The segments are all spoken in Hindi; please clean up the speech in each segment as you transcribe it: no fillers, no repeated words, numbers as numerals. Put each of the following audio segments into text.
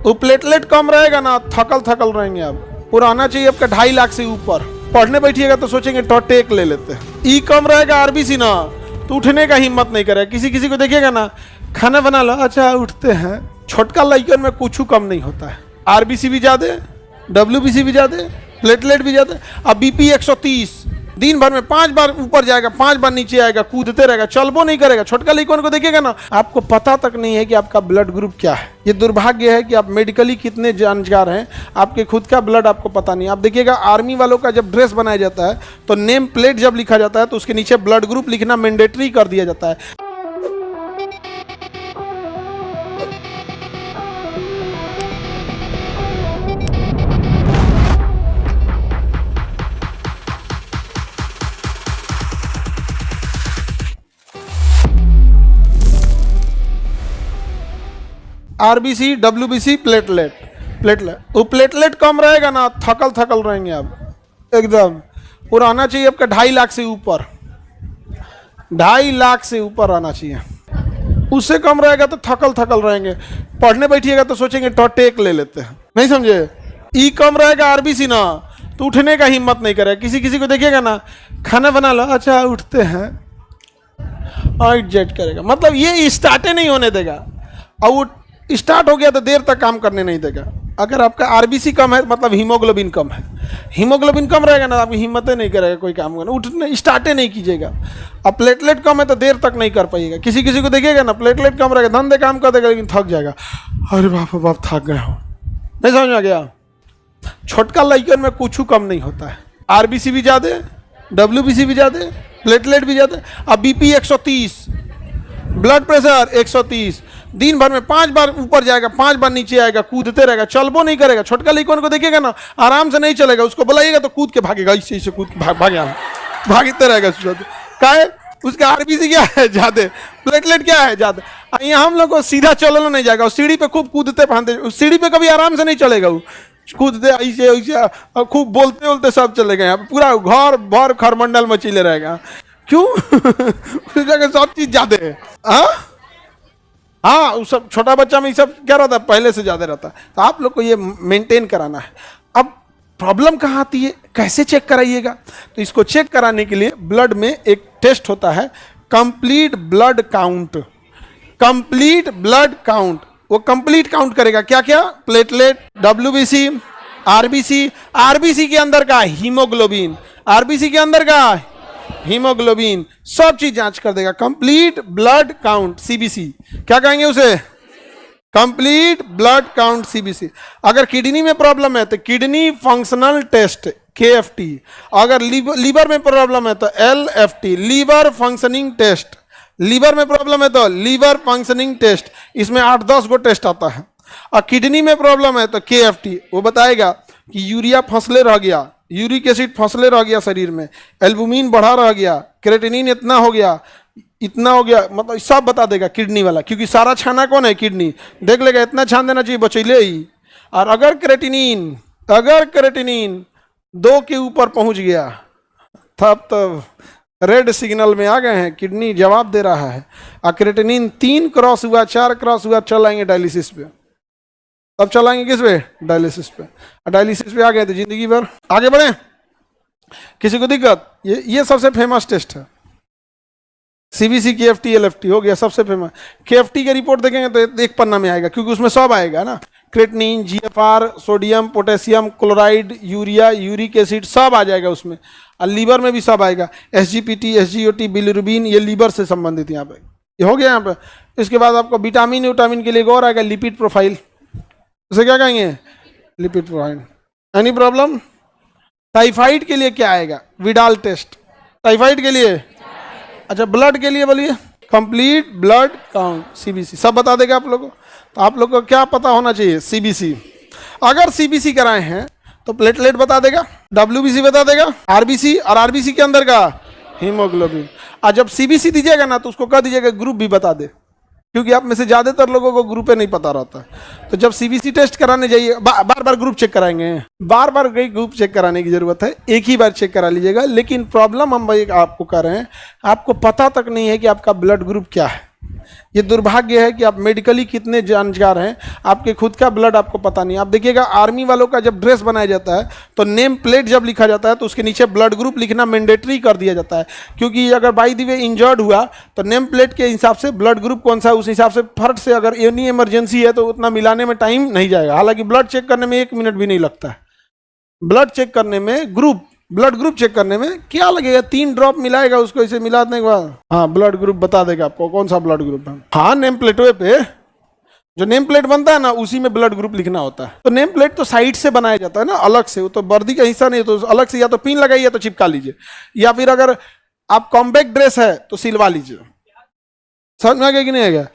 वो प्लेटलेट कम रहेगा ना, थकल थकल रहेंगे आप। पूरा आना चाहिए आपका 2.5 लाख से ऊपर। पढ़ने बैठिएगा तो सोचेंगे टेक ले लेते हैं। ई कम रहेगा आरबीसी ना, तो उठने का हिम्मत नहीं करेगा। किसी किसी को देखिएगा ना, खाना बना लो, अच्छा उठते हैं। छोटका लड़कन में कुछ कम नहीं होता है। आरबीसी भी ज्यादा, डब्ल्यूबीसी भी ज्यादा, प्लेटलेट भी ज्यादा। अब बीपी 130, दिन भर में 5 बार ऊपर जाएगा, 5 बार नीचे आएगा, कूदते रहेगा, चलबो नहीं करेगा। छोटका लड़कन को देखिएगा ना, आपको पता तक नहीं है कि आपका ब्लड ग्रुप क्या है। ये दुर्भाग्य है कि आप मेडिकली कितने जानकार हैं, आपके खुद का ब्लड आपको पता नहीं। आप देखिएगा आर्मी वालों का जब ड्रेस बनाया जाता है तो नेम प्लेट जब लिखा जाता है तो उसके नीचे ब्लड ग्रुप लिखना मैंडेटरी कर दिया जाता है। आरबीसी, डब्ल्यूबीसी, प्लेटलेट वो प्लेटलेट कम रहेगा ना, थकल थकल रहेंगे आप एकदम। पूरा आना चाहिए आपका 2.5 लाख से ऊपर, 2.5 लाख से ऊपर आना चाहिए। उससे कम रहेगा तो थकल थकल रहेंगे। पढ़ने बैठिएगा तो सोचेंगे टेक ले लेते हैं, नहीं समझे। ई कम रहेगा आरबीसी ना, तो उठने का हिम्मत नहीं करेगा। किसी किसी को देखिएगा ना, खाना बना लो, अच्छा उठते हैं, जेट करेगा। मतलब ये स्टार्टे नहीं होने देगा, और वो स्टार्ट हो गया तो देर तक काम करने नहीं देगा। अगर आपका आरबीसी कम है मतलब हीमोग्लोबिन कम है, हीमोग्लोबिन कम रहेगा ना, आपकी हिम्मत नहीं करेगा कोई काम करना, उठने स्टार्टे नहीं कीजिएगा। अब प्लेटलेट कम है तो देर तक नहीं कर पाइएगा। किसी किसी को देखिएगा ना, प्लेटलेट कम रहेगा, धंधे काम कर देगा लेकिन थक जाएगा। अरे बाप बाप थक गए हो, नहीं समझ में आ गया। छोटका लड़कन में कुछ कम नहीं होता है। आरबीसी भी ज्यादा, डब्ल्यूबीसी भी ज्यादा, प्लेटलेट भी ज्यादा। अब बीपी 130, ब्लड प्रेशर 130, दिन भर में 5 बार ऊपर जाएगा, 5 बार नीचे आएगा, कूदते रहेगा, चलबो नहीं करेगा। छोटका लड़कन को देखिएगा ना, आराम से नहीं चलेगा, उसको बुलाइएगा तो कूद के भागेगा, इससे कूद के भागते रहेगा। क्या है उसका आरबीसी क्या है ज्यादा, प्लेटलेट क्या है ज्यादा। यहाँ हम लोग को सीधा चलना नहीं जाएगा, सीढ़ी पे खूब कूदते फांदते, सीढ़ी पे कभी आराम से नहीं चलेगा, वो कूदते ऐसे ऐसे खूब बोलते बोलते सब चलेगा। यहाँ पे पूरा घर भर खरमंडल मचीले रहेगा। क्यों उस जगह सब चीज ज्यादा है। हाँ सब छोटा बच्चा में ये सब क्या रहता है, पहले से ज्यादा रहता है। तो आप लोग को ये मेंटेन कराना है। अब प्रॉब्लम कहाँ आती है, कैसे चेक कराइएगा। तो इसको चेक कराने के लिए ब्लड में एक टेस्ट होता है, complete blood count. Complete blood count, वो कंप्लीट काउंट करेगा क्या क्या, प्लेटलेट, डब्ल्यूबीसी, आरबीसी, आरबीसी के अंदर का हीमोग्लोबिन, आरबीसी के अंदर का हीमोग्लोबिन, सब चीज जांच कर देगा। कंप्लीट ब्लड काउंट, सीबीसी क्या कहेंगे उसे, कंप्लीट ब्लड काउंट सीबीसी। अगर किडनी में प्रॉब्लम है तो किडनी फंक्शनल टेस्ट केएफटी। अगर लीवर में प्रॉब्लम है तो LFT, liver functioning test. Liver में प्रॉब्लम है तो लीवर फंक्शनिंग टेस्ट। इसमें 8-10 गो टेस्ट आता है। और किडनी में प्रॉब्लम है तो केएफटी, वो बताएगा कि यूरिया फंसले रह गया, यूरिक एसिड फंसले रह गया शरीर में, एल्बुमिन बढ़ा रह गया, क्रेटिनिन इतना हो गया, इतना हो गया, मतलब सब बता देगा किडनी वाला। क्योंकि सारा छाना कौन है, किडनी देख लेगा, इतना छान देना चाहिए बचैले ही। और अगर क्रेटिनिन 2 के ऊपर पहुंच गया तब तो रेड सिग्नल में आ गए हैं, किडनी जवाब दे रहा है। और क्रेटिनिन 3 क्रॉस हुआ, 4 क्रॉस हुआ, चलाएंगे डायलिसिस पे। अब चलाएंगे किस पे, डायलिसिस पे। डायलिसिस पे आ गए तो जिंदगी भर आगे बढ़े। किसी को दिक्कत, ये सबसे फेमस टेस्ट है। सीबीसी, केएफटी, एलएफटी हो गया सबसे फेमस। केएफटी की रिपोर्ट देखेंगे तो एक पन्ना में आएगा, क्योंकि उसमें सब आएगा ना, creatinine, GFR, sodium, potassium, chloride, urea, uric acid सब आ जाएगा उसमें। और लीवर में भी सब आएगा, एसजीपीटी, एसजीओटी, बिलिरुबिन, ये लीवर से संबंधित यहाँ पे ये हो गया यहाँ पे। इसके बाद आपको विटामिन के लिए और आएगा लिपिड प्रोफाइल, उसे क्या कहेंगे, lipid profile. Any problem. Typhoid के लिए क्या आएगा, विडाल टेस्ट। टाइफाइड के लिए, अच्छा ब्लड के लिए बोलिए, कंप्लीट ब्लड काउंट, सीबीसी सब बता देगा आप लोगों को। तो आप लोग को क्या पता होना चाहिए, सीबीसी। अगर सीबीसी कराए हैं तो प्लेटलेट बता देगा, डब्ल्यूबीसी बता देगा, आरबीसी, और आरबीसी के अंदर का हीमोग्लोबिन। और जब सीबीसी दीजिएगा ना तो उसको कह दीजिएगा ग्रुप भी बता दे, क्योंकि आप में से ज्यादातर लोगों को ग्रुप नहीं पता रहता है। तो जब सीबीसी टेस्ट कराने जाइए, बार बार ग्रुप चेक कराएंगे, बार बार ग्रुप चेक कराने की जरूरत है, एक ही बार चेक करा लीजिएगा। लेकिन प्रॉब्लम हम भाई आपको कर रहे हैं, आपको पता तक नहीं है कि आपका ब्लड ग्रुप क्या है। ये दुर्भाग्य है कि आप मेडिकली कितने जानकार हैं, आपके खुद का ब्लड आपको पता नहीं। आप देखिएगा आर्मी वालों का जब ड्रेस बनाया जाता है तो नेम प्लेट जब लिखा जाता है तो उसके नीचे ब्लड ग्रुप लिखना मैंडेटरी कर दिया जाता है, क्योंकि अगर बाई द वे इंजर्ड हुआ तो नेम प्लेट के हिसाब से ब्लड ग्रुप कौन सा है उस हिसाब से फट से अगर एनी इमरजेंसी है तो उतना मिलाने में टाइम नहीं जाएगा। हालांकि ब्लड चेक करने में 1 मिनट भी नहीं लगता है। ब्लड चेक करने में ब्लड ग्रुप चेक करने में क्या लगेगा, 3 ड्रॉप मिलाएगा उसको, इसे मिलाने के बाद हाँ ब्लड ग्रुप बता देगा आपको कौन सा ब्लड ग्रुप है। हाँ नेम प्लेटों पे जो नेम प्लेट बनता है ना उसी में ब्लड ग्रुप लिखना होता है। तो नेम प्लेट तो साइड से बनाया जाता है ना, अलग से, वो तो वर्दी का हिस्सा नहीं, तो अलग से या तो पिन लगाइए या तो चिपका लीजिए, या फिर अगर आप कॉम्बैक्ट ड्रेस है तो सिलवा लीजिए। समझ में आ गया कि नहीं आ गया?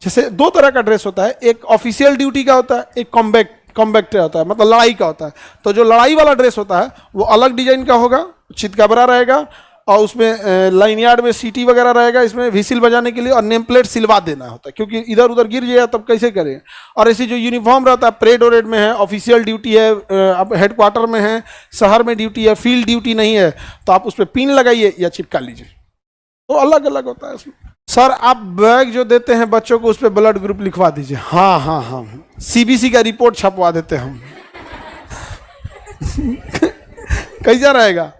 जैसे 2 तरह का ड्रेस होता है, एक ऑफिशियल ड्यूटी का होता है, एक कॉम्बैक्ट होता है, मतलब लड़ाई का होता है। तो जो लड़ाई वाला ड्रेस होता है वो अलग डिजाइन का होगा, चितकबरा रहेगा और उसमें लाइन यार्ड में सीटी वगैरह रहेगा, इसमें व्हिसिल बजाने के लिए, और नेम प्लेट सिलवा देना होता है क्योंकि इधर उधर गिर जाए तब कैसे करें। और ऐसी जो यूनिफॉर्म रहता है, परेड वरेड में है, ऑफिशियल ड्यूटी है, अब हेडक्वार्टर में है, शहर में ड्यूटी है, फील्ड ड्यूटी नहीं है, तो आप उस पर पिन लगाइए या चिपका लीजिए, तो अलग अलग होता है उसमें। सर आप बैग जो देते हैं बच्चों को उस पर ब्लड ग्रुप लिखवा दीजिए। हाँ हाँ हाँ, सीबीसी का रिपोर्ट छपवा देते हैं हम। कैसा रहेगा?